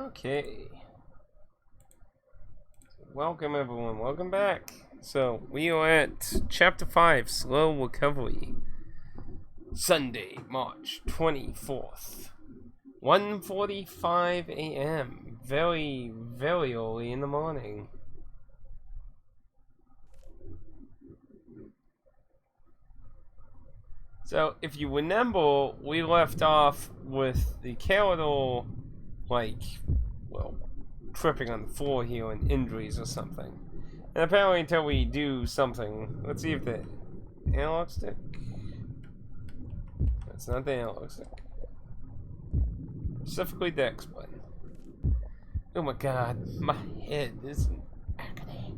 Okay. Welcome everyone, welcome back. So we are at chapter 5, Slow Recovery. Sunday, March 24th. 1:45 a.m. Very, very early in the morning. So if you remember, we left off with the corridor, tripping on the floor here and injuries or something. And apparently until we do something, let's see if the analog stick... That's not the analog stick. Specifically the X button. Oh my god, my head is in agony.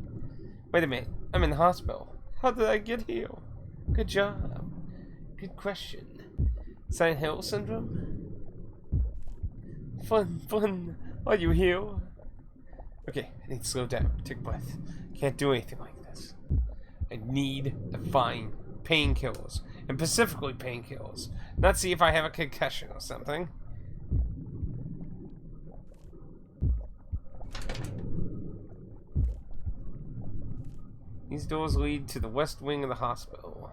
Wait a minute, I'm in the hospital. How did I get here? Good job. Good question. Silent Hill syndrome? Fun. Are you here? Okay, I need to slow down. Take a breath. Can't do anything like this. I need to find painkillers. And specifically painkillers. Not see if I have a concussion or something. These doors lead to the west wing of the hospital.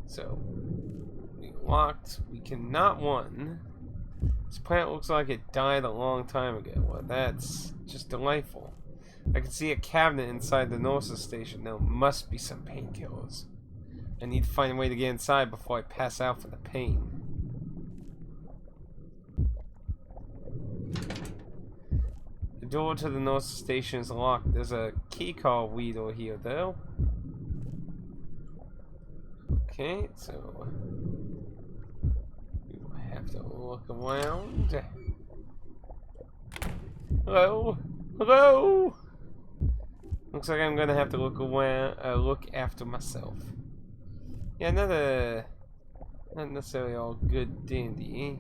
So, we locked. We cannot run. This plant looks like it died a long time ago. Well, that's just delightful. I can see a cabinet inside the nurse's station. There must be some painkillers. I need to find a way to get inside before I pass out from the pain. The door to the nurse's station is locked. There's a key card reader here, though. Okay, so we will have to look around. Hello? Hello? Looks like I'm gonna have to look around, look after myself. Yeah, not necessarily all good dandy.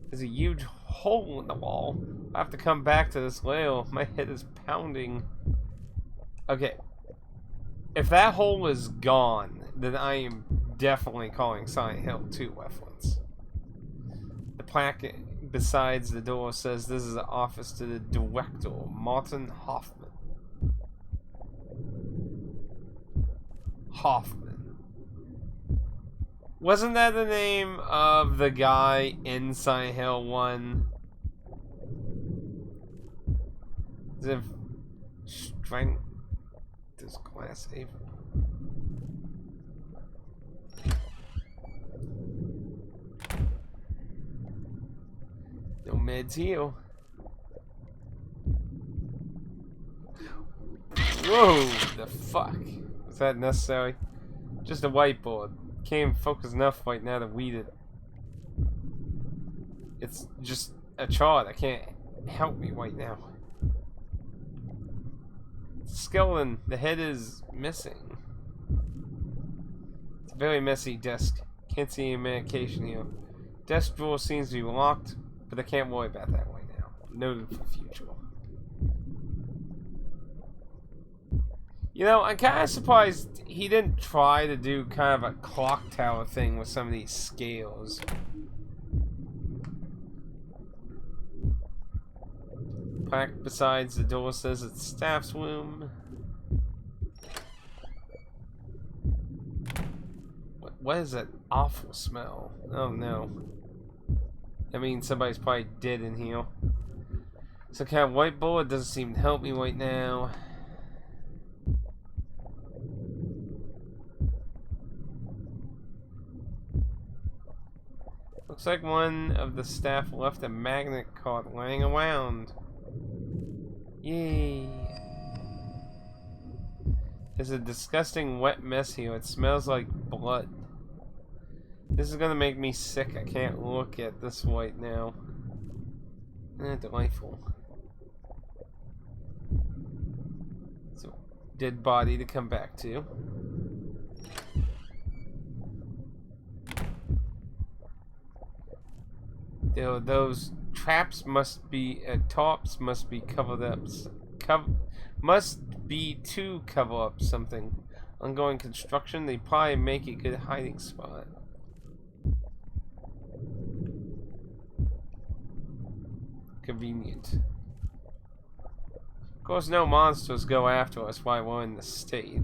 There's a huge hole in the wall. I have to come back to this layer. My head is pounding. Okay. If that hole is gone, then I am definitely calling Silent Hill 2 reference. The plaque besides the door says this is the office to the director, Martin Hoffman. Wasn't that the name of the guy in Silent Hill 1? As if strength is class A. No meds here. Whoa, the fuck? Was that necessary? Just a whiteboard. Can't even focus enough right now to read it. It's just a chart. I can't help me right now. Skeleton. The head is missing. It's a very messy desk. Can't see any medication here. Desk drawer seems to be locked, but I can't worry about that right now. Noted for future. You know, I'm kind of surprised he didn't try to do kind of a clock tower thing with some of these scales. Plaque besides the door says it's staff's room. What is that awful smell? Oh no. I mean, somebody's probably dead in here. Some kind of whiteboard doesn't seem to help me right now. Looks like one of the staff left a magnet card laying around. Yay. There's a disgusting wet mess here. It smells like blood. This is gonna make me sick. I can't look at this right now. Delightful. So, dead body to come back to. Those traps must be, tops must be covered up. Must be to cover up something. Ongoing construction. They probably make a good hiding spot. Convenient. Of course, no monsters go after us while we're in the state.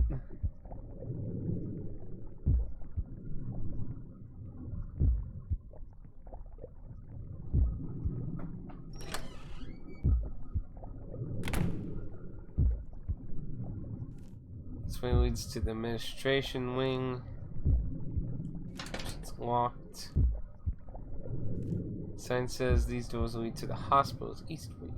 This way leads to the administration wing. It's locked. Sign says these doors lead to the hospital's east wing.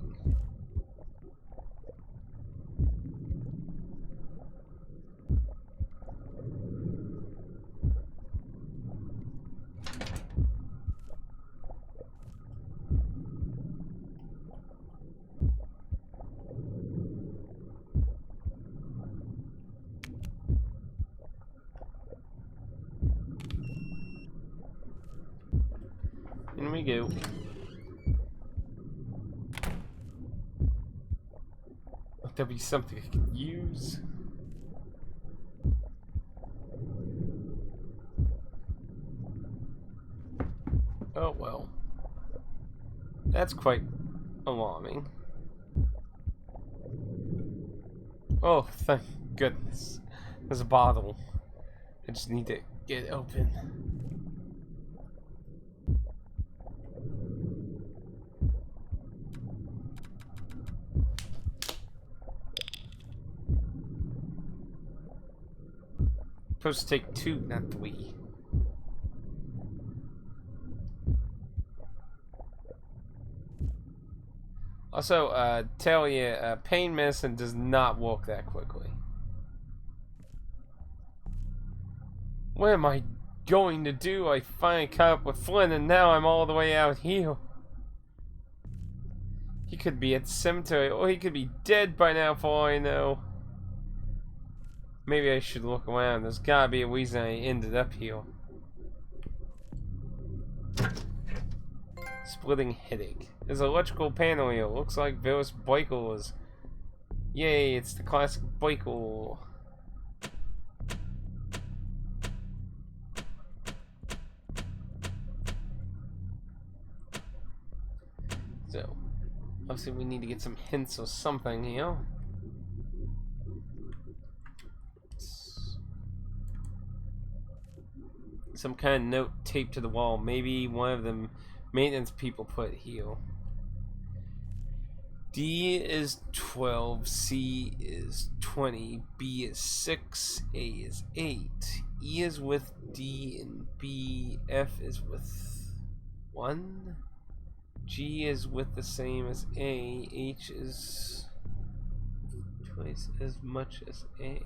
In we go. There'll be something I can use. Oh well. That's quite alarming. Oh, thank goodness. There's a bottle. I just need to get it open. Supposed to take 2, not 3. Also, tell you, pain medicine does not work that quickly. What am I going to do? I finally caught up with Flynn and now I'm all the way out here. He could be at the cemetery or he could be dead by now for all I know. Maybe I should look around. There's gotta be a reason I ended up here. Splitting headache. There's an electrical panel here. Looks like various breakers. Yay, it's the classic breaker. So, obviously we need to get some hints or something here. Some kind of note taped to the wall. Maybe one of the maintenance people put here. D is 12, C is 20, B is 6, A is 8, E is with D and B, F is with 1, G is with the same as A, H is twice as much as A.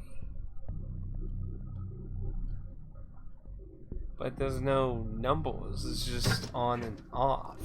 But there's no numbers, it's just on and off.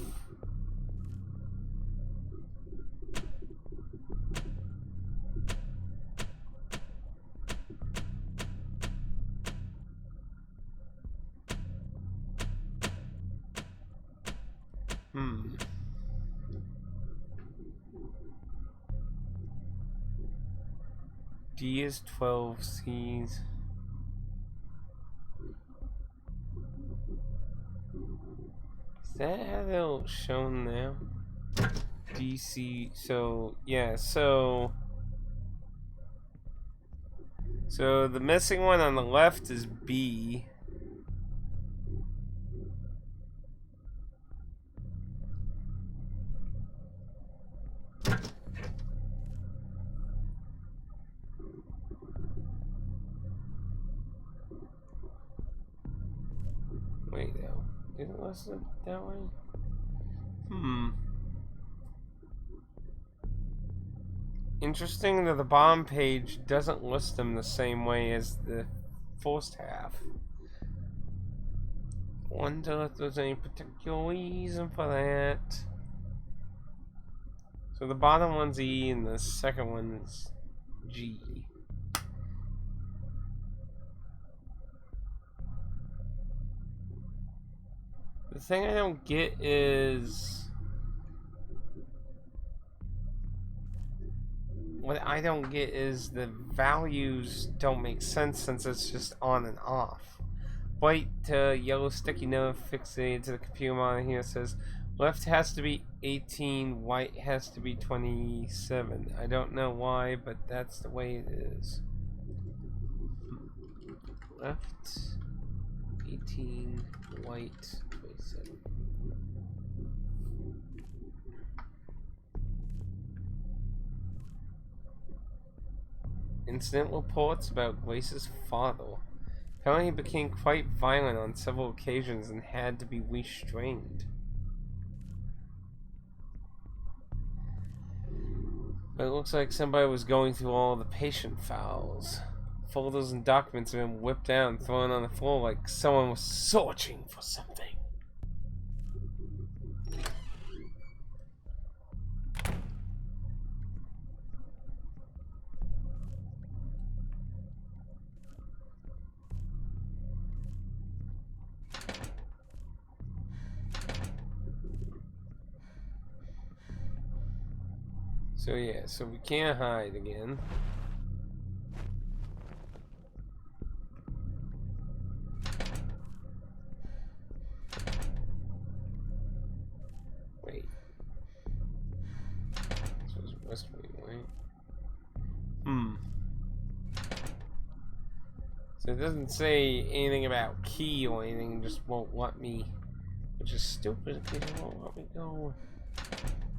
D is 12, C's. Is that how they're shown now? DC, so, yeah, so the missing one on the left is B. Wait, though. Did it list it that way? Interesting that the bottom page doesn't list them the same way as the first half. Wonder if there's any particular reason for that. So the bottom one's E and the second one's G. The thing I don't get is... What I don't get is the values don't make sense since it's just on and off. White yellow sticky note fixated to the computer monitor here says Left has to be 18, right has to be 27. I don't know why, but that's the way it is. Left 18, right 27. Incident reports about Grace's father. Apparently he became quite violent on several occasions and had to be restrained. But it looks like somebody was going through all the patient files. Folders and documents have been whipped out and thrown on the floor like someone was searching for something. So yeah, so we can't hide again. Wait. This was West Wing, right? So it doesn't say anything about key or anything, it just won't let me, which is stupid because it won't let me go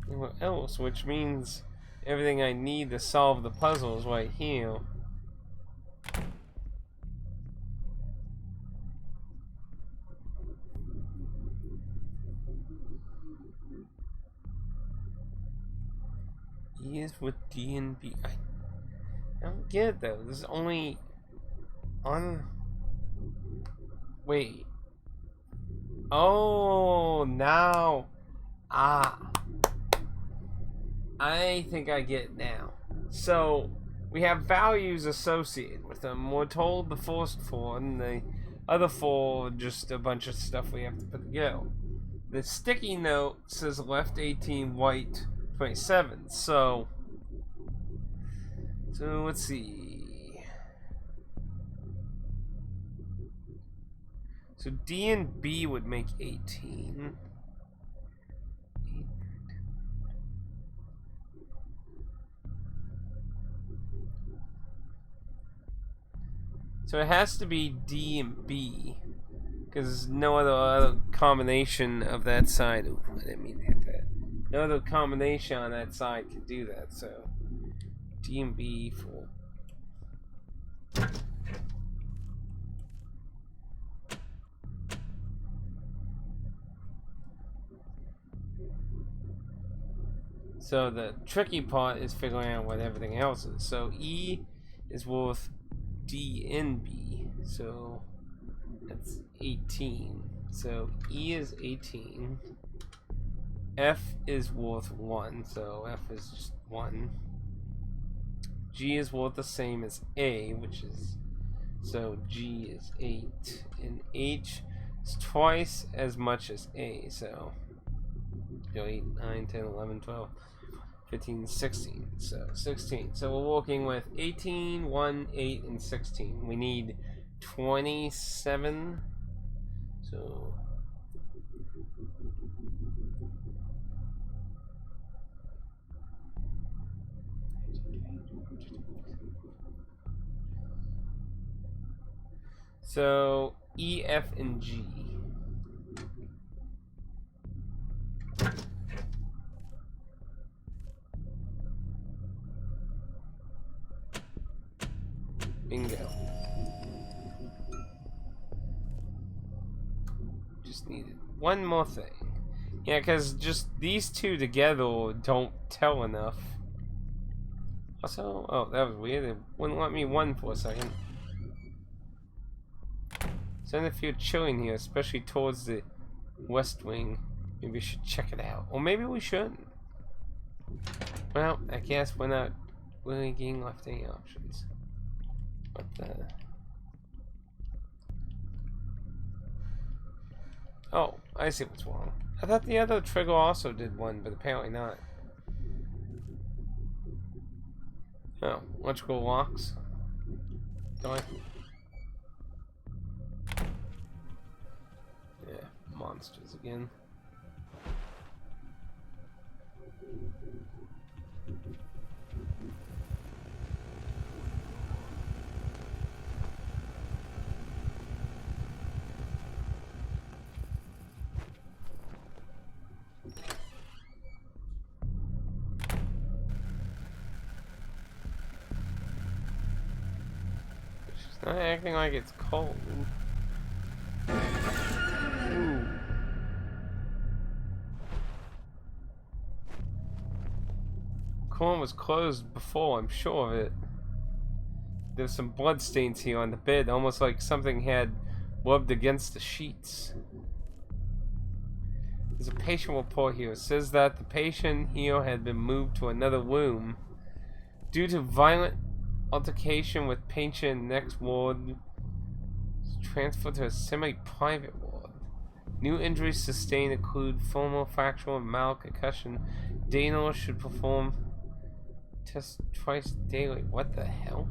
anywhere else, which means everything I need to solve the puzzle is right here. E is with D and B. I don't get it though. This is only on. Wait. Oh, now. Ah. I think I get it now. So, we have values associated with them. We're told the first four, and the other four are just a bunch of stuff we have to put together. The sticky note says left 18, right 27. So let's see. So D and B would make 18. So it has to be D and B, because no other combination of that side. Ooh, I didn't mean to hit that. No other combination on that side can do that. So D and B for. So the tricky part is figuring out what everything else is. So E is worth D and B. So that's 18. So E is 18. F is worth 1. So F is just 1. G is worth the same as A, which is. So G is 8. And H is twice as much as A. So 8, 9, 10, 11, 12. 15, 16, so 16. So we're working with 18, 1, 8, and 16. We need 27. So E, F, and G. Bingo. Just needed one more thing. Yeah, because just these two together don't tell enough. Also, oh, that was weird. It wouldn't let me one for a second. Starting to feel chilling here, especially towards the west wing. Maybe we should check it out. Or maybe we shouldn't. Well, I guess we're not really getting left any options. What the? Oh, I see what's wrong. I thought the other trigger also did one, but apparently not. Oh, electrical locks. Going. Yeah, monsters again. She's not acting like it's cold. Ooh. Corn was closed before, I'm sure of it. There's some blood stains here on the bed, almost like something had rubbed against the sheets. There's a patient report here. It says that the patient here had been moved to another room due to violent altercation with patient next ward. Transferred to a semi-private ward. New injuries sustained include formal fracture and mild concussion. Daniel should perform tests twice daily. What the hell?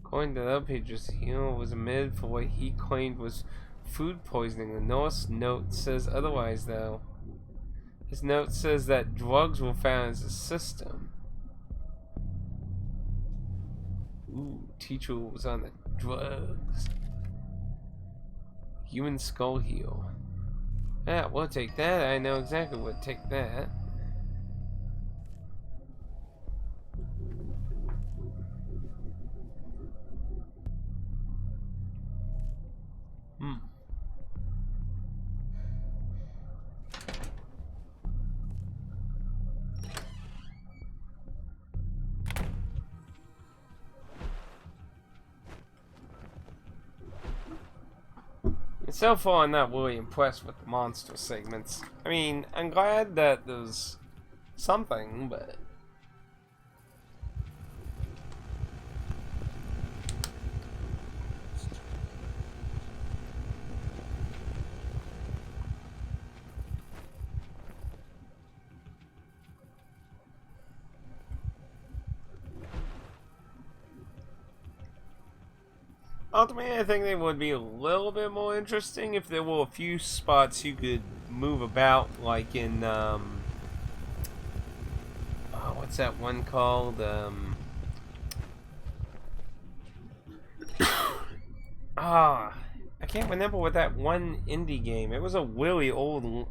According to the other pages, Hero was admitted for what he claimed was food poisoning. The nurse note says otherwise, though. His note says that drugs were found in his system. Ooh, teacher was on the drugs. Human skull heel. Yeah, we'll take that. I know exactly what to take that. So far, I'm not really impressed with the monster segments. I mean, I'm glad that there's something, but... Ultimately, I think they would be a little bit more interesting if there were a few spots you could move about, like in, what's that one called? I can't remember what that one indie game. It was a really old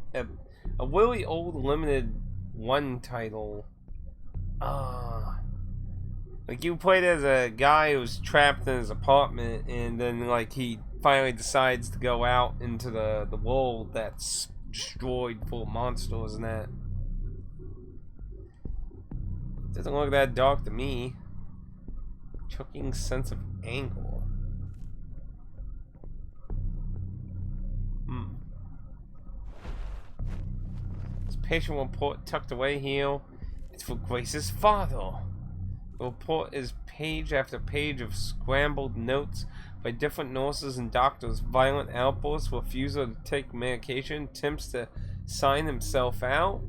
limited one title. Like, you played as a guy who was trapped in his apartment, and then, like, he finally decides to go out into the world that's destroyed, full of monsters and that. Doesn't look that dark to me. Choking sense of anger. This patient report tucked away here. It's for Grace's father. The report is page after page of scrambled notes by different nurses and doctors. Violent outbursts, refusal to take medication, attempts to sign himself out.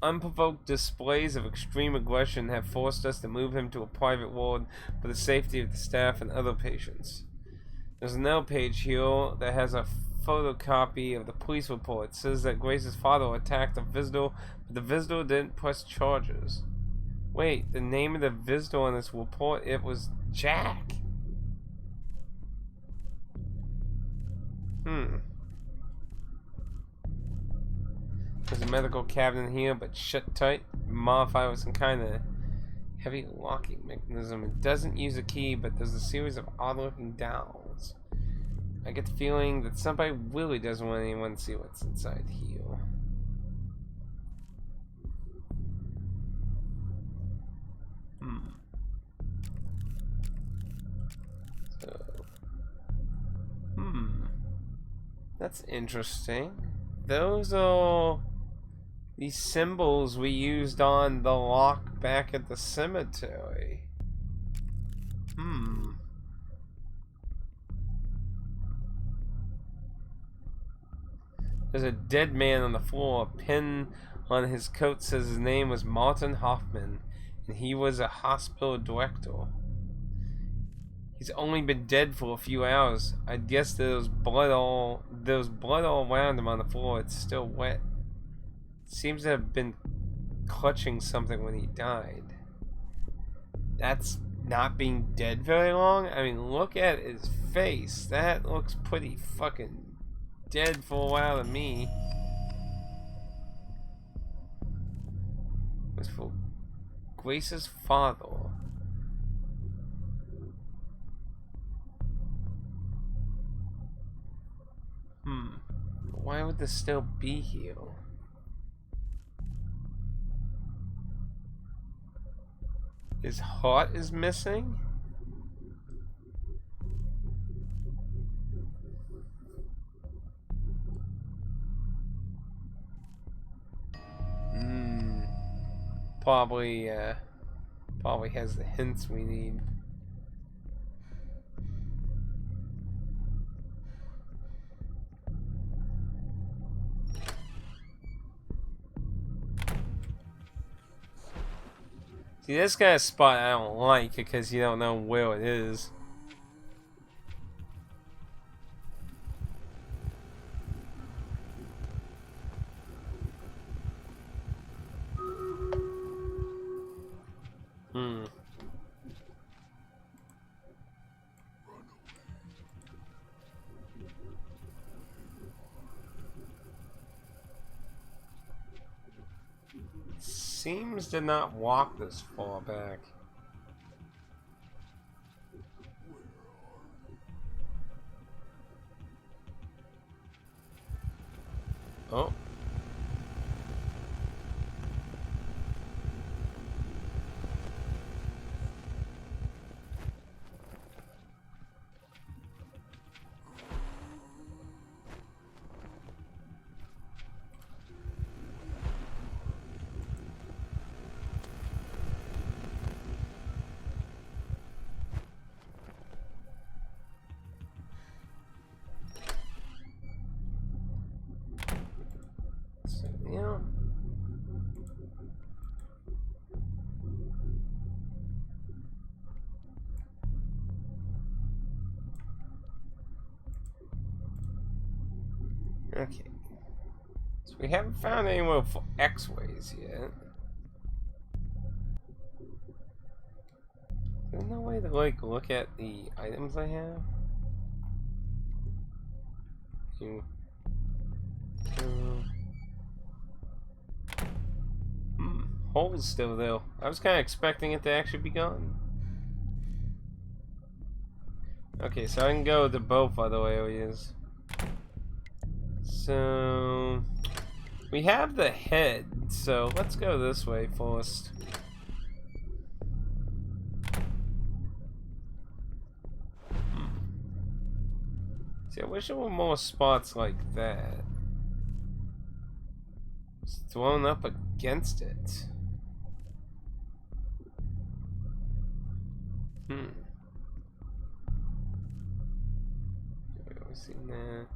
Unprovoked displays of extreme aggression have forced us to move him to a private ward for the safety of the staff and other patients. There's another page here that has a photocopy of the police report. It says that Grace's father attacked a visitor, but the visitor didn't press charges. Wait, the name of the visitor on this report, it was Jack. There's a medical cabinet here, but shut tight, modified with some kind of heavy locking mechanism. It doesn't use a key, but there's a series of odd-looking dials. I get the feeling that somebody really doesn't want anyone to see what's inside here. That's interesting. Those are the symbols we used on the lock back at the cemetery. There's a dead man on the floor. A pin on his coat says his name was Martin Hoffman, and he was a hospital director. He's only been dead for a few hours. I'd guess there's blood all around him on the floor. It's still wet. It seems to have been clutching something when he died. That's not being dead very long? I mean, look at his face. That looks pretty fucking dead for a while to me. It was for Grace's father. Why would this still be here? His heart is missing? Probably has the hints we need. See, this kind of spot I don't like because you don't know where it is. Seems to not walk this far back. Oh. Yeah. Okay. So we haven't found anywhere for X-ways yet. There's no way to like look at the items I have. Hole's still there. I was kind of expecting it to actually be gone. Okay, so I can go to both other areas. So we have the head, so let's go this way first. See, I wish there were more spots like that. It's thrown up against it. We've seen that.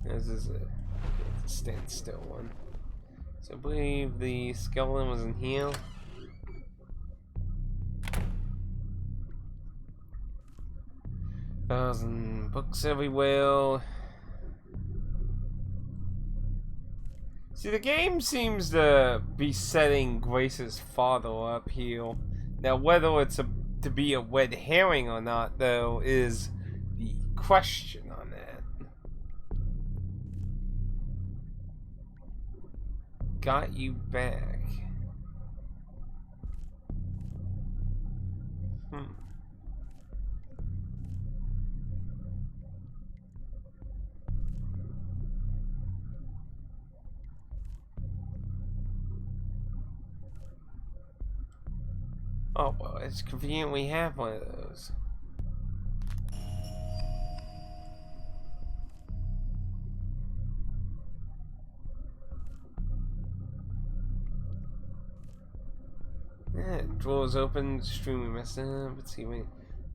This is a standstill one. So I believe the skeleton was in here. Thousand books everywhere. See, the game seems to be setting Grace's father up here. Now, whether it's to be a red herring or not, though, is the question on that. Got you back. Oh, well, it's convenient we have one of those. Yeah, drawers open, extremely messed up. Let's see, wait.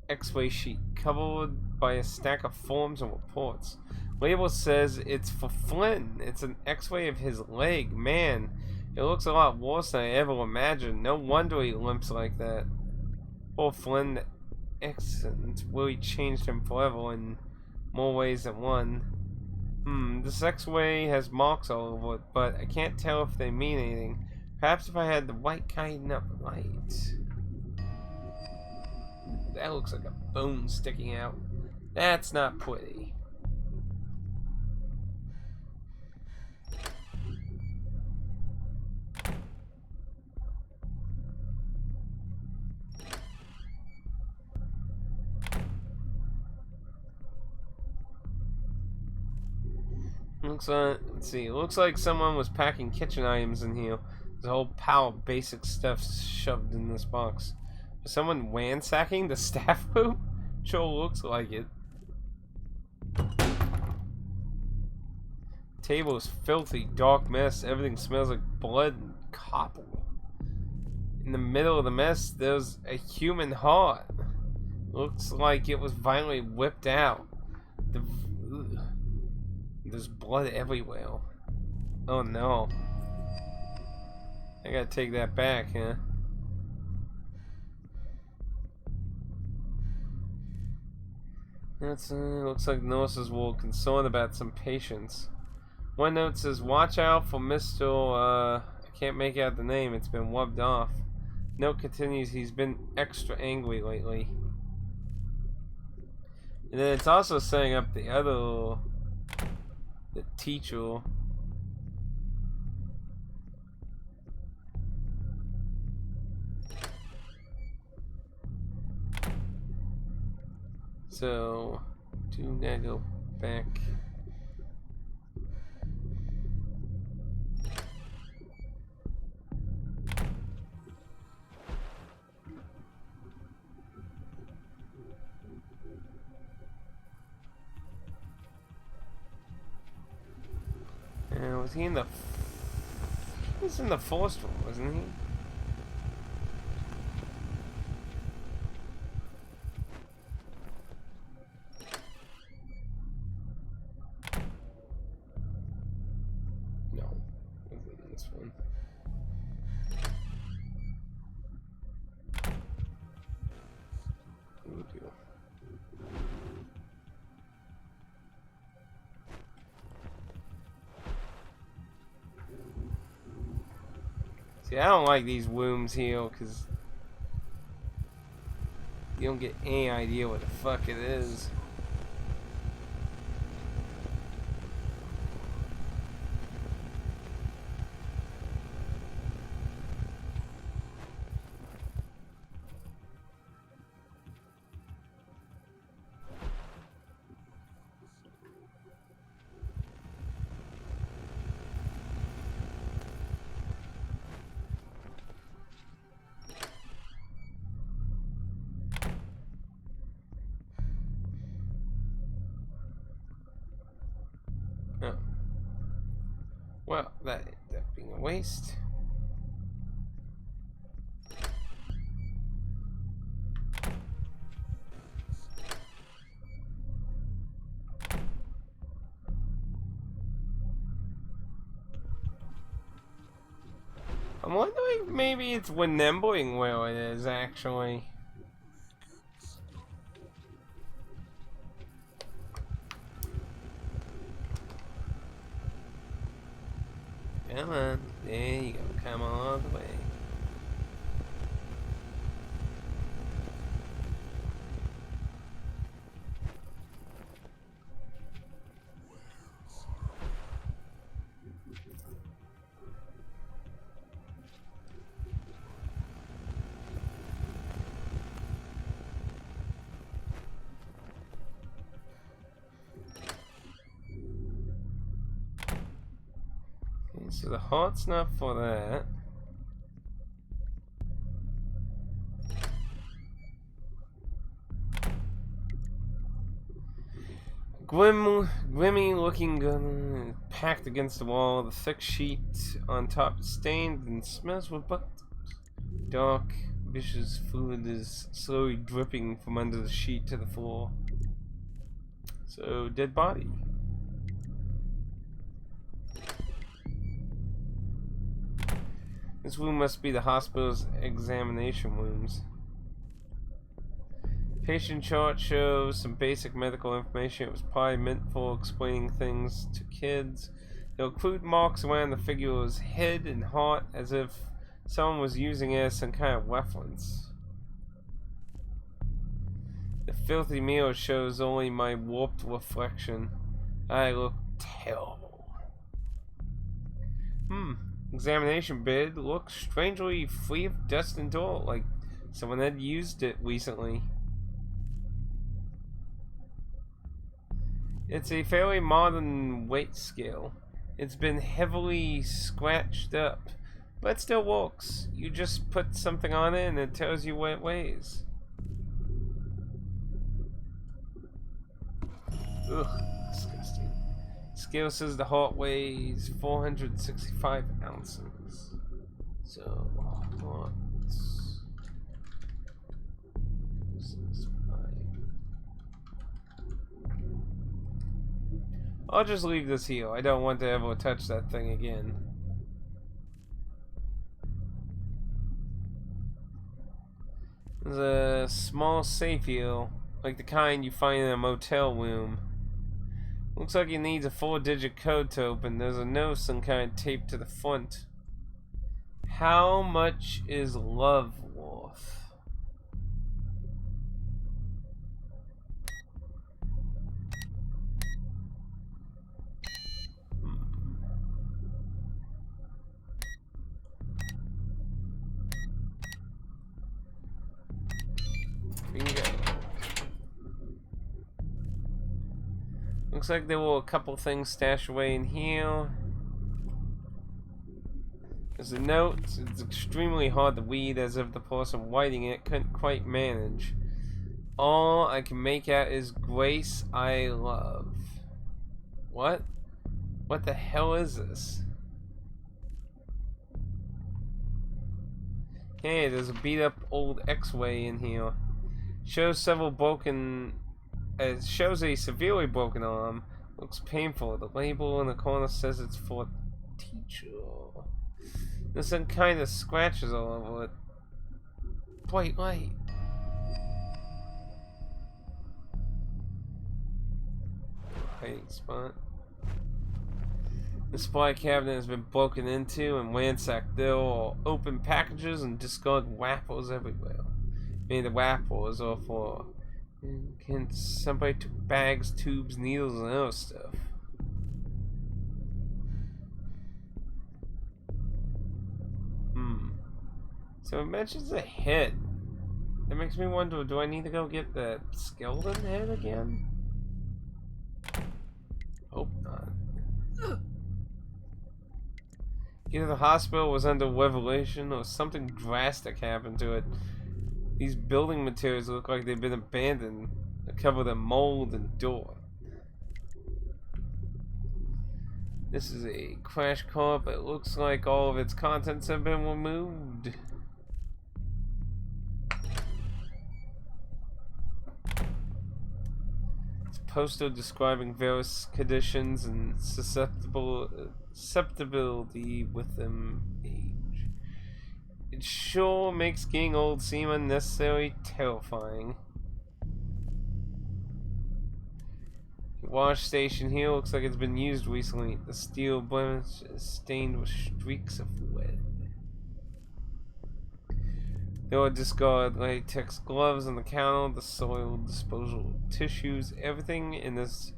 X-ray sheet covered by a stack of forms and reports. Label says it's for Flynn. It's an X-ray of his leg. Man, it looks a lot worse than I ever imagined. No wonder he limps like that. Poor Flynn accident really changed him forever in more ways than one. This X-ray has marks all over it, but I can't tell if they mean anything. Perhaps if I had the right kind of light. That looks like a bone sticking out. That's not pretty. Let's see, it looks like someone was packing kitchen items in here. There's a whole pile of basic stuff shoved in this box. Is someone ransacking the staff room? Sure looks like it. Table is filthy, dark mess. Everything smells like blood and copper. In the middle of the mess, there's a human heart. Looks like it was violently whipped out. There's blood everywhere. Oh no. I gotta take that back, huh? Looks like nurses were concerned about some patients. One note says, watch out for Mr. I can't make out the name, it's been rubbed off. Note continues, he's been extra angry lately. And then it's also setting up the teacher. So, do gotta go back. Was he in the? He was in the first one, wasn't he? No, wasn't in this one. Oh dear. See, I don't like these wombs here because you don't get any idea what the fuck it is. Oh. Well, that ended up being a waste. I'm wondering if maybe it's remembering where it is actually. Come on, there you go, come all the way. So the heart's not for that. Grimy looking gun packed against the wall. The thick sheet on top is stained and smells with butt. Dark, vicious fluid is slowly dripping from under the sheet to the floor. So, dead body. This room must be the hospital's examination rooms. Patient chart shows some basic medical information. It was probably meant for explaining things to kids. They'll include marks around the figure's head and heart as if someone was using it as some kind of reference. The filthy mirror shows only my warped reflection. I look terrible. Examination bid looks strangely free of dust and dirt, like someone had used it recently. It's a fairly modern weight scale. It's been heavily scratched up, but it still works. You just put something on it and it tells you what it weighs. Ugh, disgusting. Scale says the heart weighs 465 ounces. So, heart. 65. I'll just leave this here. I don't want to ever touch that thing again. There's a small safe here, like the kind you find in a motel room. Looks like it needs a 4-digit code to open. There's a note, some kind taped to the front. How much is love worth? Bingo. Looks like there were a couple things stashed away in here. There's a note. It's extremely hard to read, as if the person writing it couldn't quite manage. All I can make out is Grace I love. What? What the hell is this? Hey, there's a beat up old X-Way in here. Shows several broken. It shows a severely broken arm. Looks painful. The label in the corner says it's for teacher. There's some kind of scratches all over it. Bright light. Hiding spot. The supply cabinet has been broken into and ransacked. There are open packages and discarded wrappers everywhere. Maybe the wrappers are for. Can somebody took bags, tubes, needles, and other stuff. So it mentions a head. That makes me wonder, do I need to go get the skeleton head again? Hope not. Either the hospital was under revelation or something drastic happened to it. These building materials look like they've been abandoned. They're covered in mold and dirt. This is a crash car, but it looks like all of its contents have been removed. It's a poster describing various conditions and susceptibility with them age. It sure makes getting old seem unnecessarily terrifying. The wash station here looks like it's been used recently. The steel blemish is stained with streaks of lead. There are discarded latex gloves on the counter, the soiled disposal tissues. Everything in this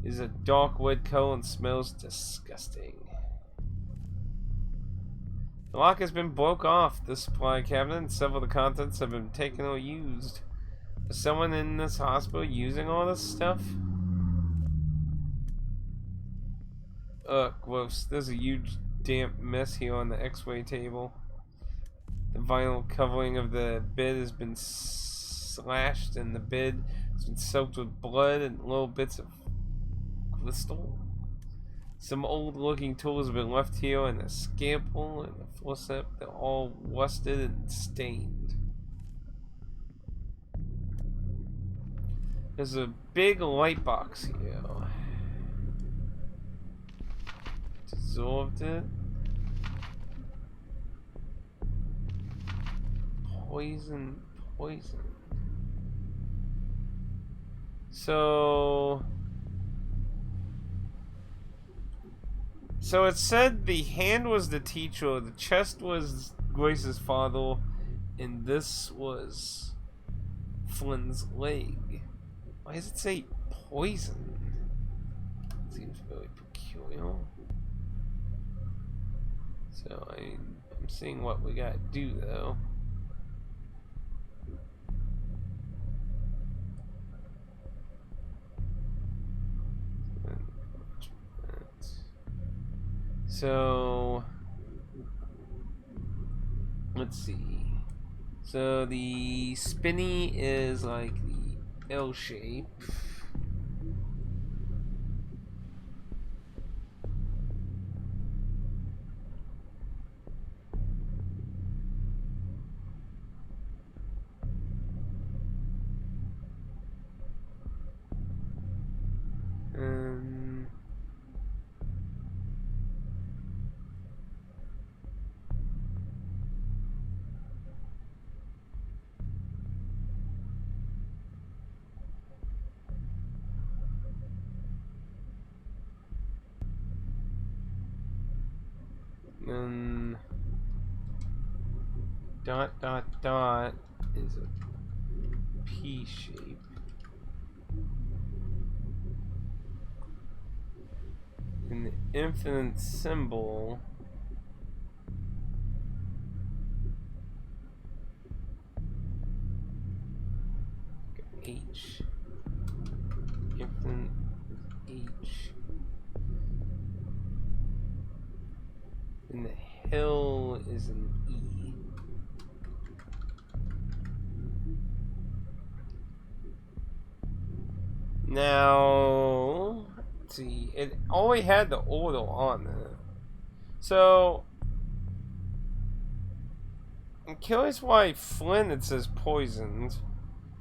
is a dark red color and smells disgusting. The lock has been broke off the supply cabinet and several of the contents have been taken or used. Is someone in this hospital using all this stuff? Ugh, gross. There's a huge damp mess here on the X-ray table. The vinyl covering of the bed has been slashed and the bed has been soaked with blood and little bits of crystal. Some old looking tools have been left here, and the scalpel and the forceps, they're all rusted and stained. There's a big light box here. Dissolved it. Poison. So it said the hand was the teacher, the chest was Grace's father, and this was Flynn's leg. Why does it say poison? Seems really peculiar. So I'm seeing what we gotta do though. So let's see. So the spinny is like the L shape. And dot dot dot is a P shape. And the infinite symbol H. Infinite H. And the hill is an E. Now, let's see, it only had the order on it. So, I'm curious why Flynn it says poisoned.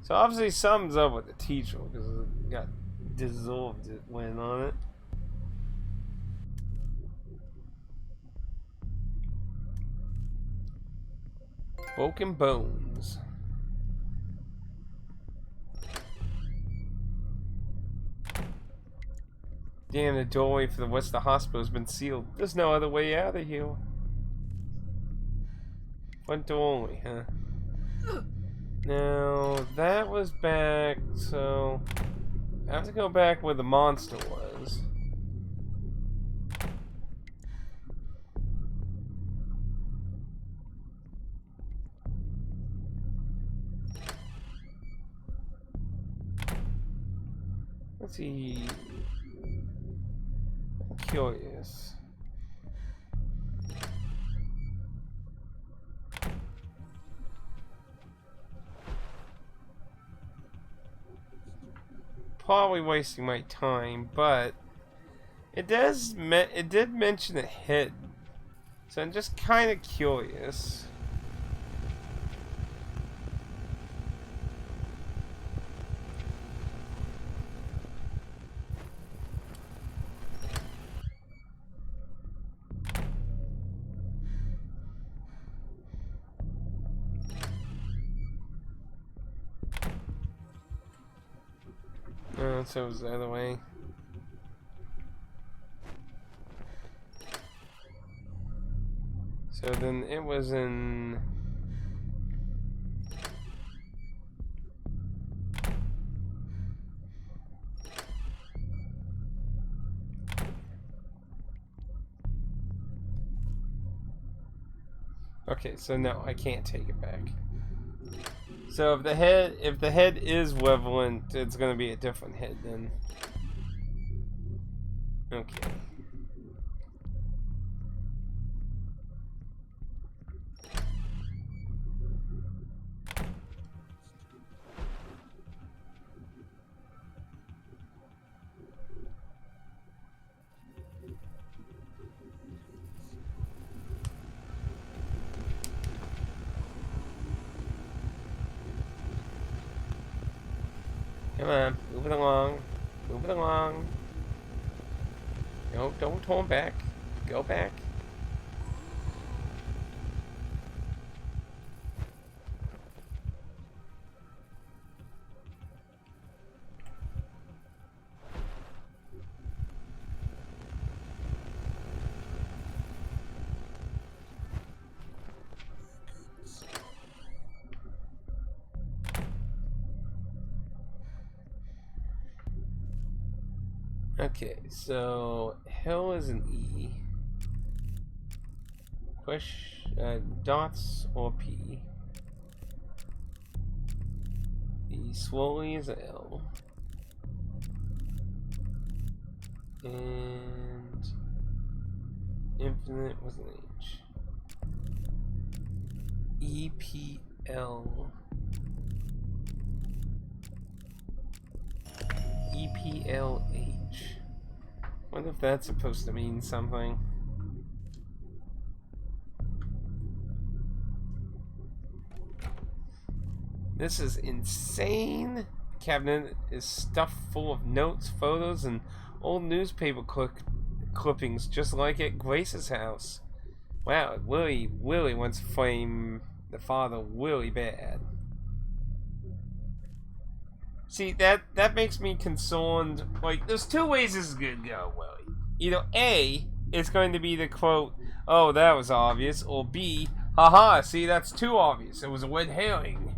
So obviously something's up with the teacher because it got dissolved it went on it. Broken bones. Damn, the doorway for the West Hospital has been sealed. There's no other way out of here. Front door only, huh? Now, that was back, so I have to go back where the monster was. Let's see. I'm curious. Probably wasting my time, but it did mention a head, so I'm just kind of curious. So it was the other way. So then it was in... Okay, so no, I can't take it back. So if the head is Wevelent, it's gonna be a different head then. Okay. Come on, move it along. Move it along. No, don't turn back. Go back. Okay, so hill is an E. Dots or P. The slowly is a L. And infinite was an H. EPL. EPLH. Wonder if that's supposed to mean something. This is insane. The cabinet is stuffed full of notes, photos, and old newspaper clippings, just like at Grace's house. Wow, Willie wants to flame the father really bad. See, that makes me concerned. Like, there's two ways this is going to go, Willie. Either A, it's going to be the quote, oh, that was obvious, or B, haha, see, that's too obvious. It was a red herring.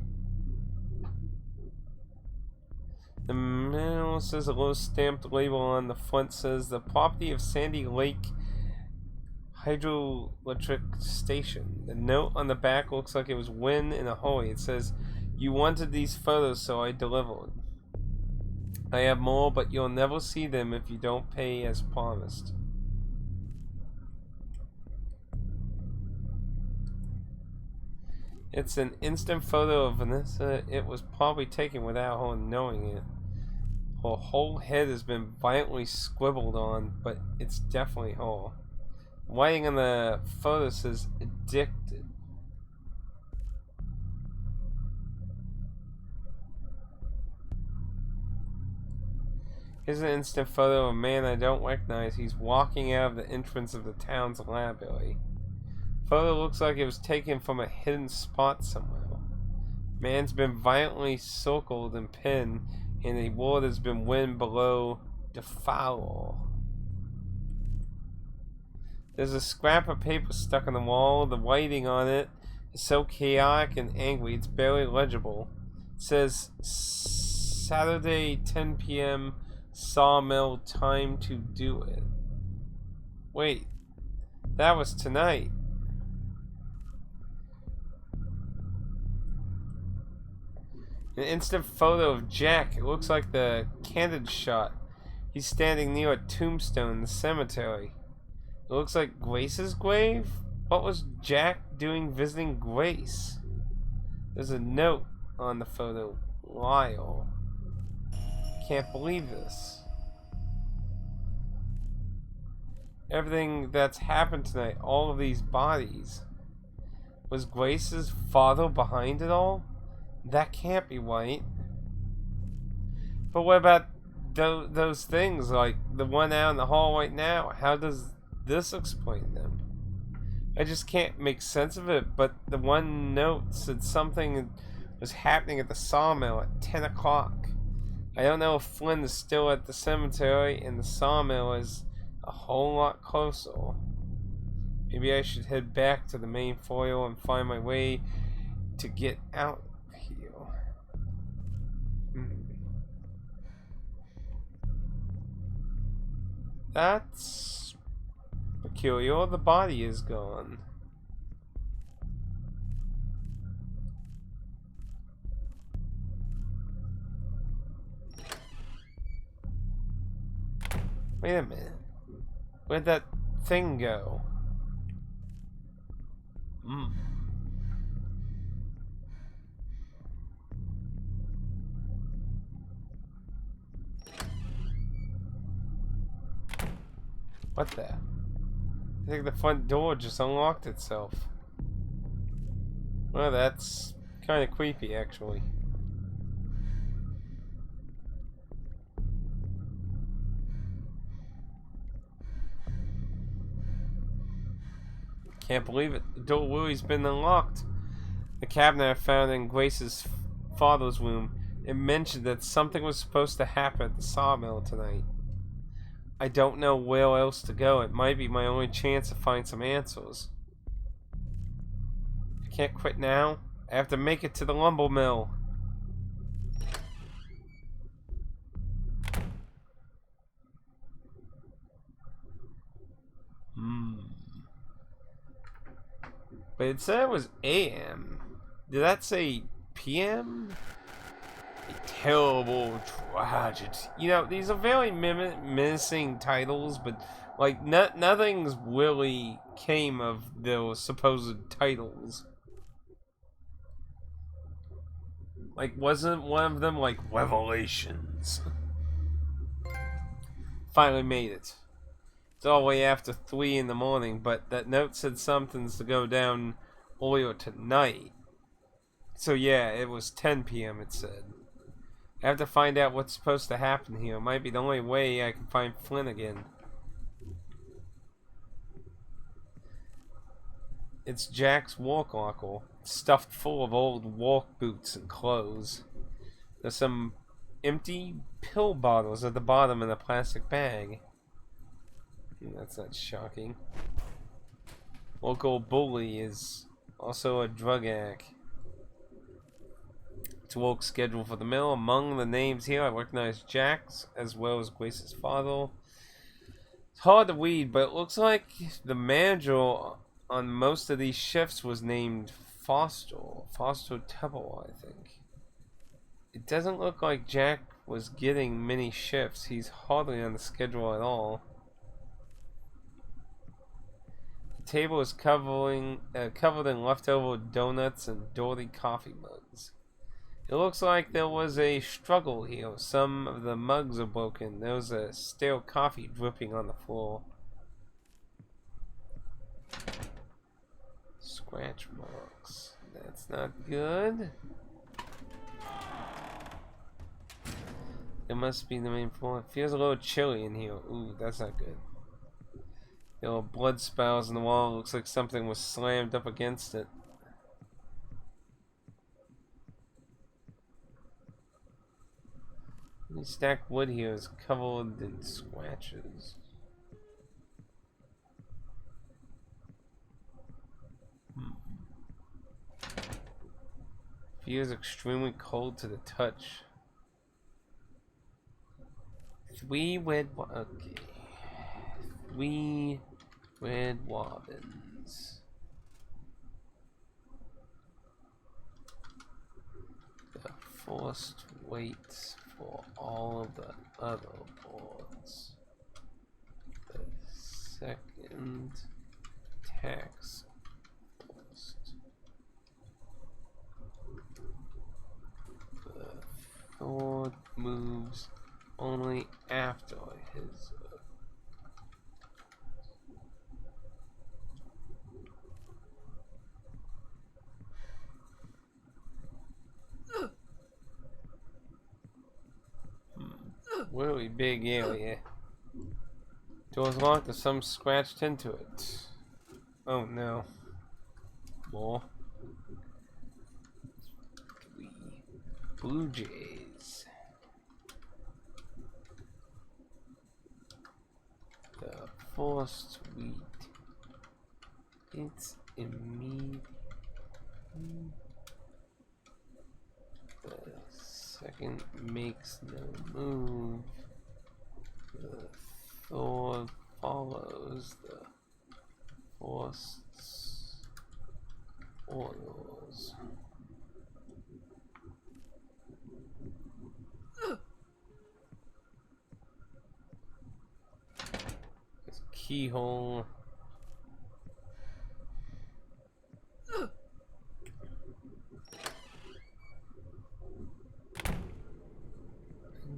The mail says a low stamped label on the front says the property of Sandy Lake Hydroelectric Station. The note on the back looks like it was Win in a hurry. It says, you wanted these photos, so I delivered. I have more, but you'll never see them if you don't pay as promised. It's an instant photo of Vanessa. It was probably taken without her knowing it. Her whole head has been violently scribbled on, but it's definitely her. Writing on the photo says addicted. Here's an instant photo of a man I don't recognize. He's walking out of the entrance of the town's library. Photo looks like it was taken from a hidden spot somewhere. Man's been violently circled and pinned, and a word has been written below the foul. There's a scrap of paper stuck on the wall. The writing on it is so chaotic and angry it's barely legible. It says Saturday 10 p.m. Sawmill, time to do it. Wait, that was tonight. An instant photo of Jack. It looks like the candid shot. He's standing near a tombstone in the cemetery. It looks like Grace's grave? What was Jack doing visiting Grace? There's a note on the photo. Lyle. Can't believe this. Everything that's happened tonight, all of these bodies. Was Grace's father behind it all? That can't be right. But what about those things, like the one out in the hall right now? How does this explain them? I just can't make sense of it, but the one note said something was happening at the sawmill at 10 o'clock. I don't know if Flynn is still at the cemetery and the sawmill is a whole lot closer. Maybe I should head back to the main foil and find my way to get out here. That's peculiar. The body is gone. Wait a minute. Where'd that thing go? What the? I think the front door just unlocked itself. Well, that's kind of creepy, actually. Can't believe it. The door Willie's been unlocked. The cabinet I found in Grace's father's room, it mentioned that something was supposed to happen at the sawmill tonight. I don't know where else to go. It might be my only chance to find some answers. I can't quit now. I have to make it to the lumber mill. But it said it was AM. Did that say PM? A terrible tragedy. You know, these are very menacing titles, but like nothing's really came of those supposed titles. Like, wasn't one of them like Revelations? Finally made it. It's all the way after 3 in the morning, but that note said something's to go down earlier tonight. So yeah, it was 10 p.m. it said. I have to find out what's supposed to happen here. It might be the only way I can find Flynn again. It's Jack's work locker, stuffed full of old work boots and clothes. There's some empty pill bottles at the bottom in a plastic bag. That's not shocking. Local bully is also a drug addict. It's work schedule for the mill. Among the names here, I recognize Jack's as well as Grace's father. It's hard to read, but it looks like the manager on most of these shifts was named Foster Temple, I think. It doesn't look like Jack was getting many shifts. He's hardly on the schedule at all. The table is covered in leftover donuts and dirty coffee mugs. It looks like there was a struggle here. Some of the mugs are broken. There's a stale coffee dripping on the floor. Scratch marks. That's not good. It must be the main floor. It feels a little chilly in here. Ooh, that's not good. There are blood spouts in the wall. It looks like something was slammed up against it. The stacked wood here is covered in scratches. Feels extremely cold to the touch. 3 red robins. The first waits for all of the other boards. The second tax post. The third moves only after his. Really big area. Door's locked. There's some scratched into it. Oh no. More. 3 blue jays. The first wheat. It's immediate. The second makes no move. The third follows the first's orders. This keyhole.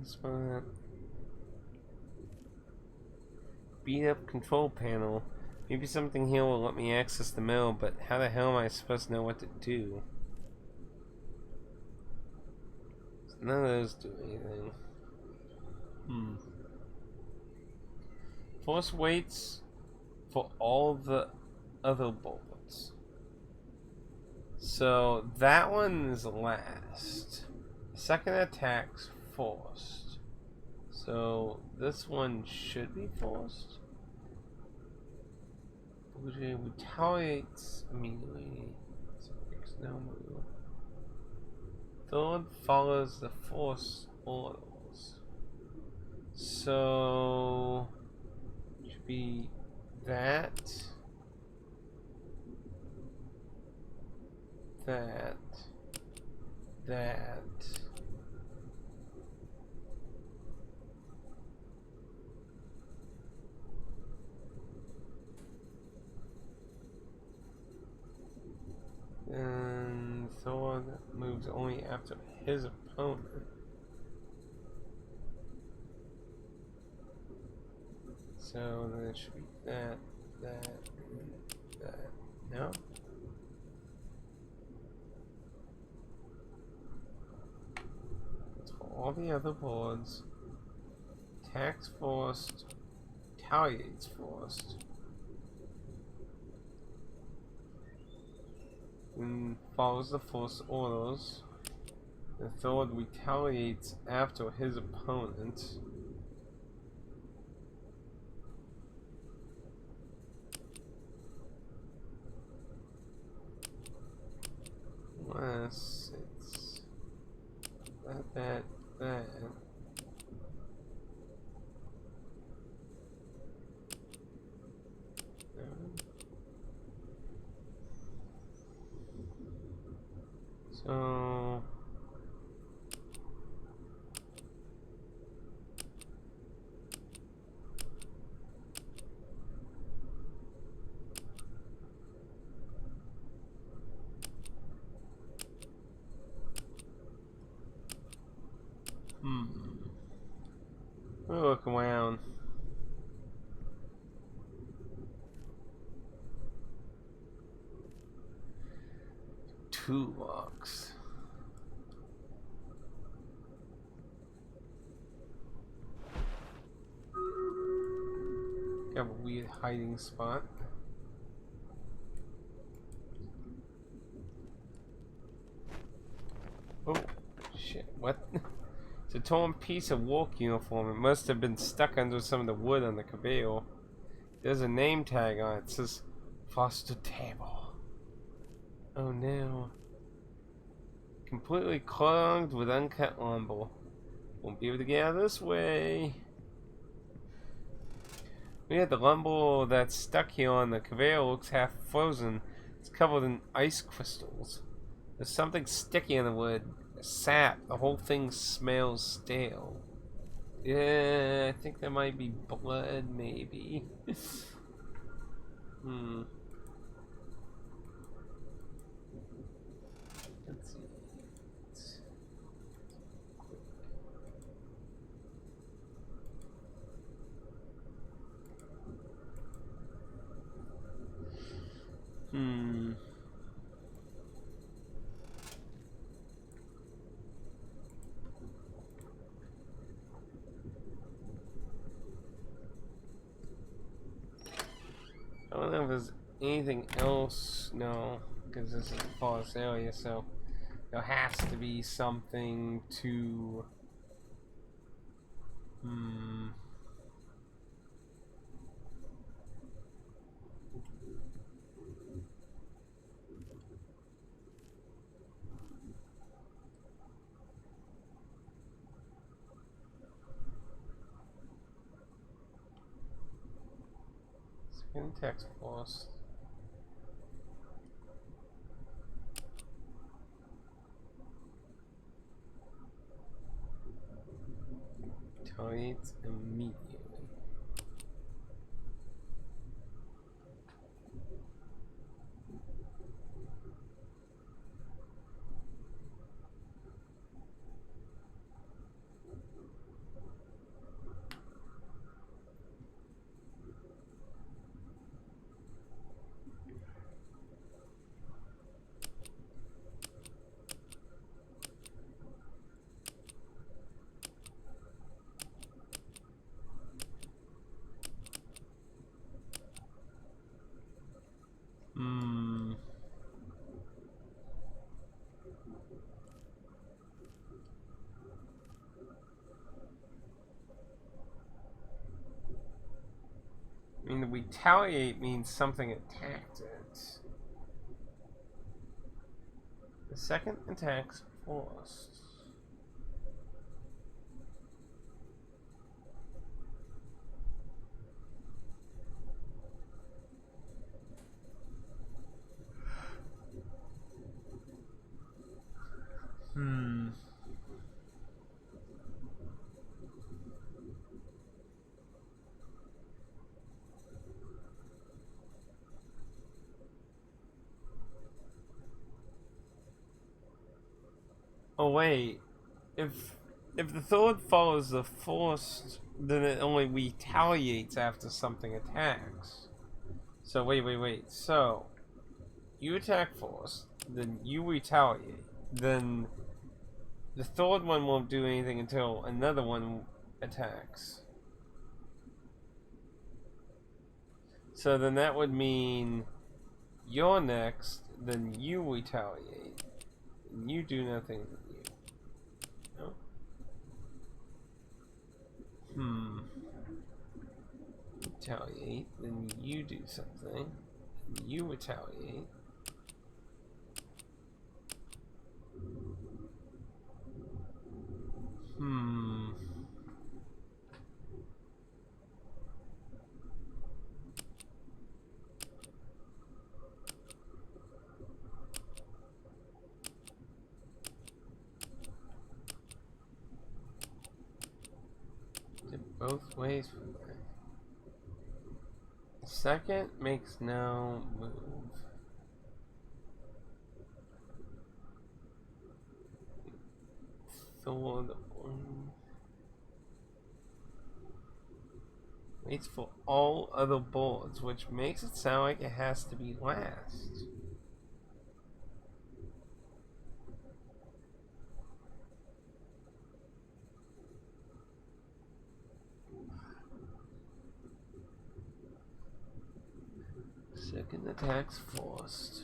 Spot. Beat up control panel. Maybe something here will let me access the mill, but how the hell am I supposed to know what to do? None of those do anything. Force waits for all the other bullets. So that one is last. Second attack's forced. So this one should be forced. Blue retaliates immediately. So makes no move. Third follows the force orders. So should be that. that. And Thor moves only after his opponent. So there should be that. No? It's for all the other boards. Attacks forced. Retaliates forced. And follows the force orders. The third retaliates after his opponent. Unless it's that. So we'll look around. Toolbox. Got a weird hiding spot. Oh, shit, what? It's a torn piece of work uniform. It must have been stuck under some of the wood on the conveyor. There's a name tag on it. It says Foster Table. Oh no. Completely clogged with uncut lumber. Won't be able to get out this way. We had the lumber that's stuck here on the conveyor looks half frozen. It's covered in ice crystals. There's something sticky in the wood. Sap. The whole thing smells stale. Yeah, I think there might be blood, maybe. Let's see. I don't know if there's anything else. No, because this is a forest area, so there has to be something to. Skin text force. Retaliates immediately. I mean, the retaliate means something attacked it. The second attack's forced. Oh wait, if the third follows the force, then it only retaliates after something attacks. So wait. So you attack force, then you retaliate, then the third one won't do anything until another one attacks. So then that would mean you're next, then you retaliate, and you do nothing. No? Retaliate, then you do something, you retaliate. Both ways. Second makes no move. Third waits for all other boards, which makes it sound like it has to be last. Second attack's forced.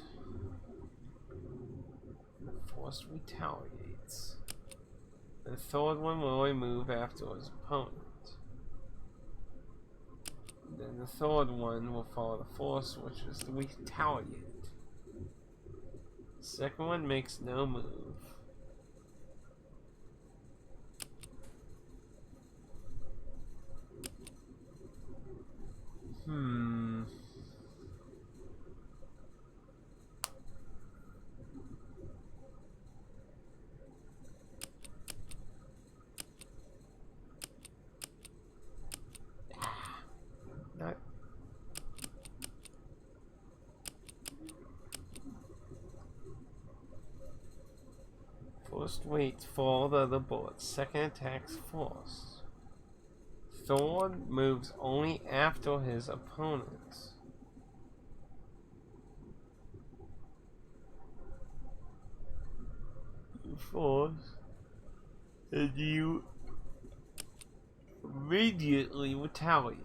The force retaliates. The third one will only move after his opponent. Then the third one will follow the force, which is the retaliate. The second one makes no move. Not. First waits for all the other bullets. Second attacks force. Third moves only after his opponent. Force. And you immediately retaliate.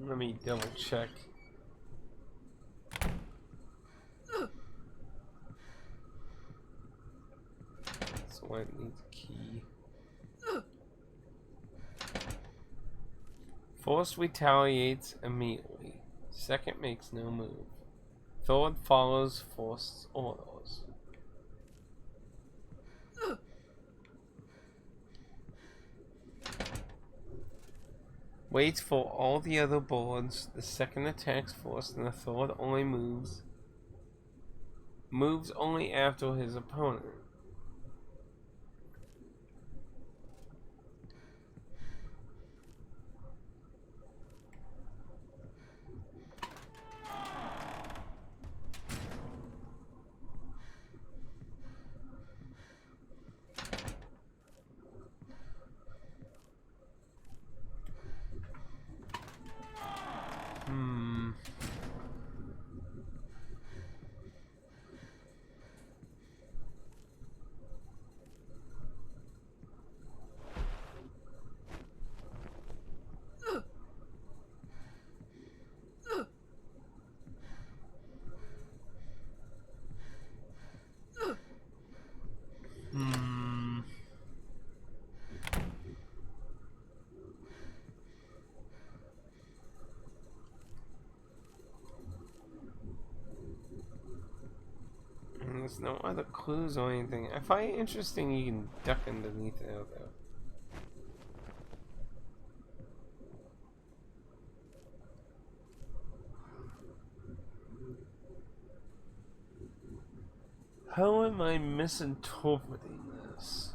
Let me double check. So I need the key. Force retaliates immediately. Second makes no move. Third follows forced orders. Waits for all the other boards. The second attacks force, and the third only moves only after his opponent. There's no other clues or anything. I find it interesting you can duck underneath there, though. How am I misinterpreting this?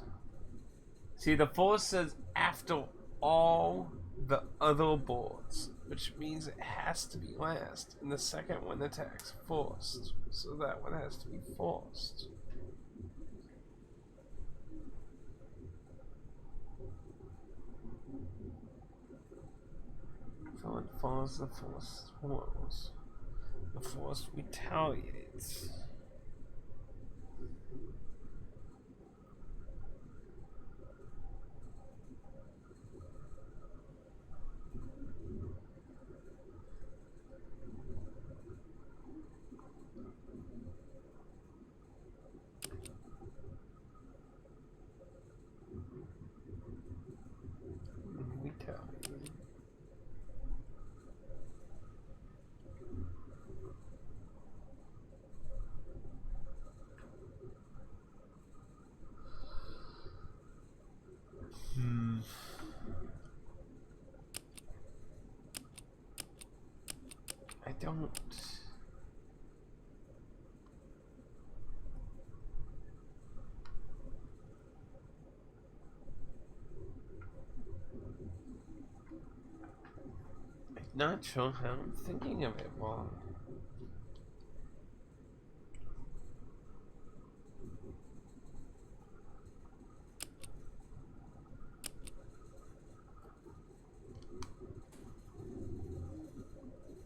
See, the force says after all the other boards, which means it has to be last, and the second one attacks first, so that one has to be first. So it follows the force follows. The force retaliates. Retaliate. I don't. I'm not sure how I'm thinking of it wrong.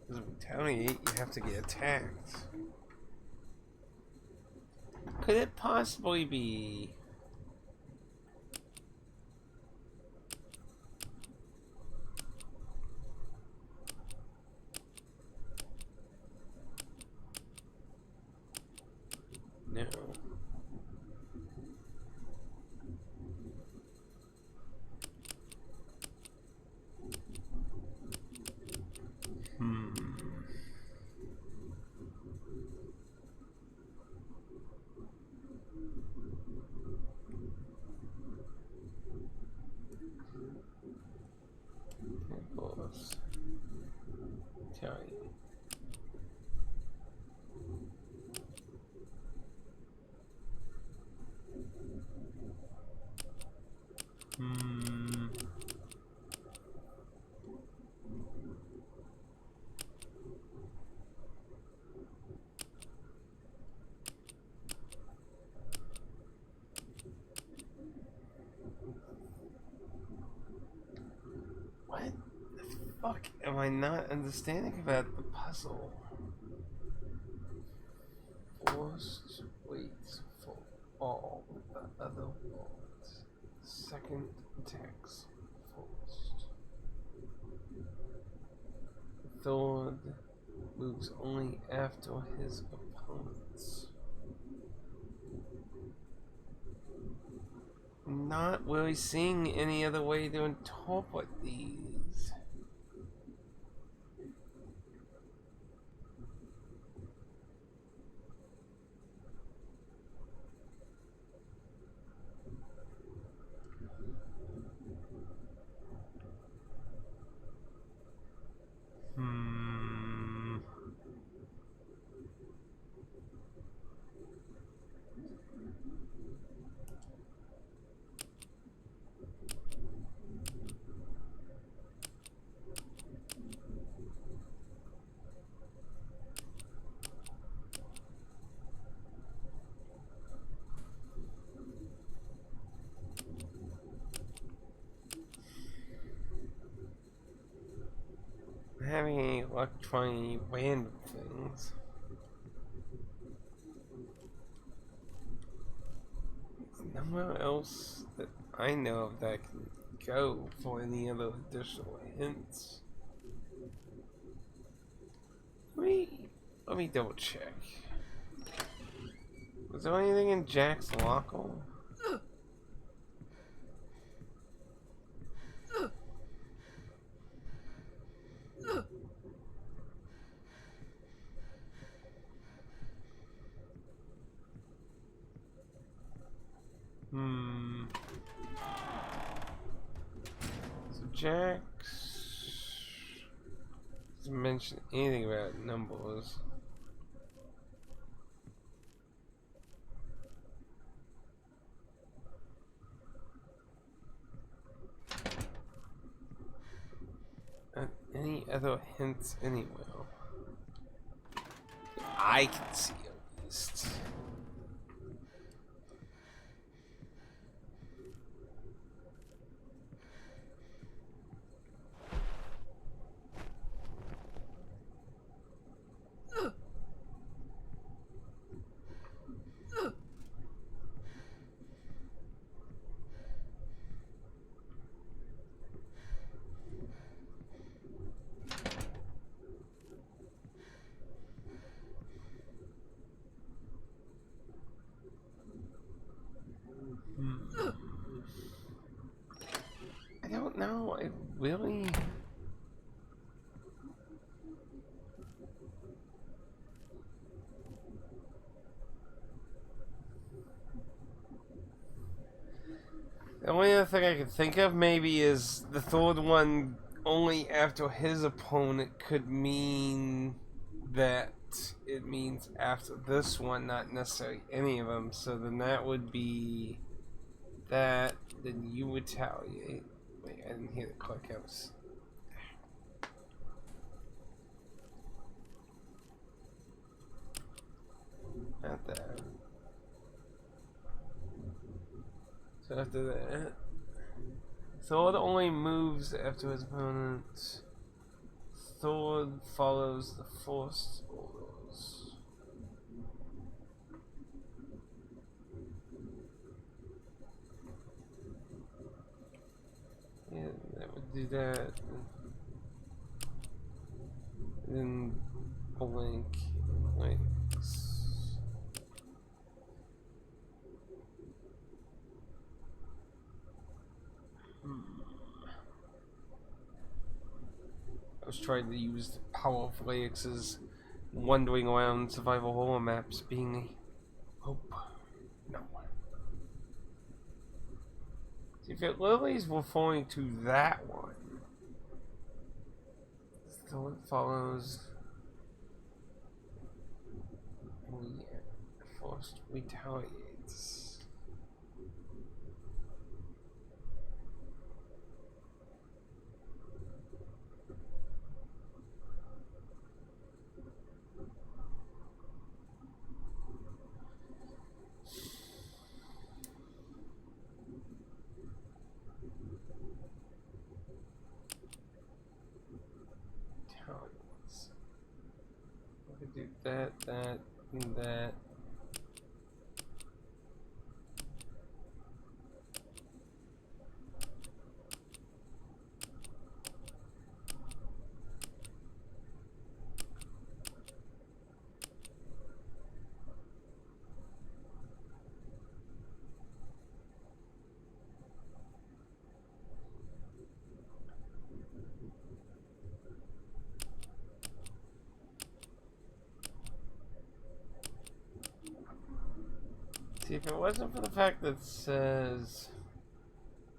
Because retaliate, you have to get attacked. Could it possibly be? No. Force. Retaliate. What the fuck am I not understanding about the puzzle? Forced waits for all the other worlds. Second attacks first. Third moves only after his opponents. Not really seeing any other way to interpret these. Having any luck trying any random things. There's nowhere else that I know of that can go for any other additional hints. Let me double check. Was there anything in Jack's locker? So Jack's doesn't mention anything about numbers. other hints anywhere? I can see at least. I don't know. I really. The only other thing I could think of maybe is the third one only after his opponent could mean that it means after this one, not necessarily any of them. So then that would be that. Then you retaliate. Wait, I didn't hear the click. I was. Not that. So after that. Thor only moves after his opponent. Thor follows the forced orders. Yeah, that would do that. Then blink and links. I was trying to use the power of Laix's wandering around survival horror maps being a hope. No. See, if it Lily's referring to that one, so it follows. We forced retaliates. I could do that, and that. See, if it wasn't for the fact that it says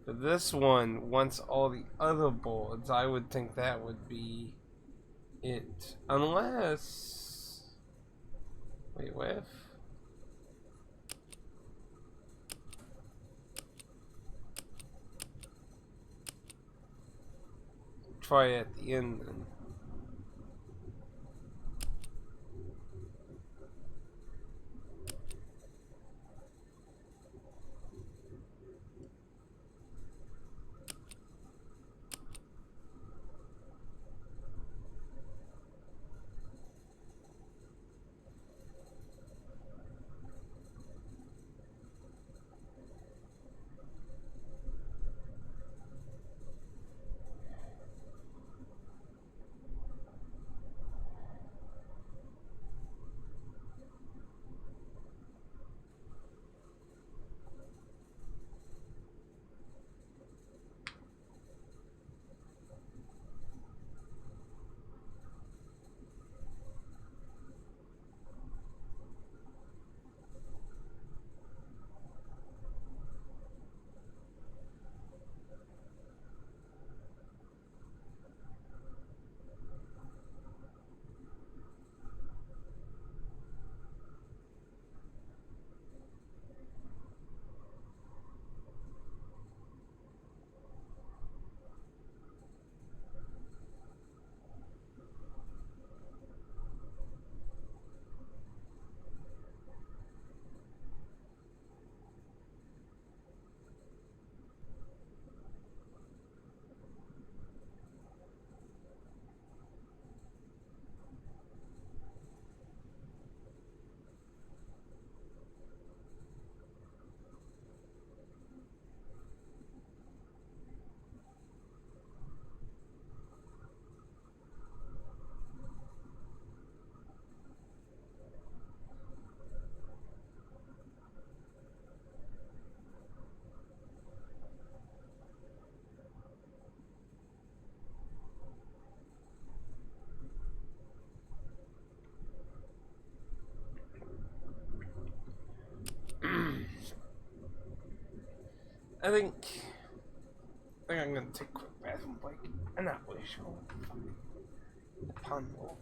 for this one, once all the other boards, I would think that would be it. Unless. Wait, what if? Try it at the end then. I think I'm gonna take a quick bathroom break. I'm not really sure. Pondo.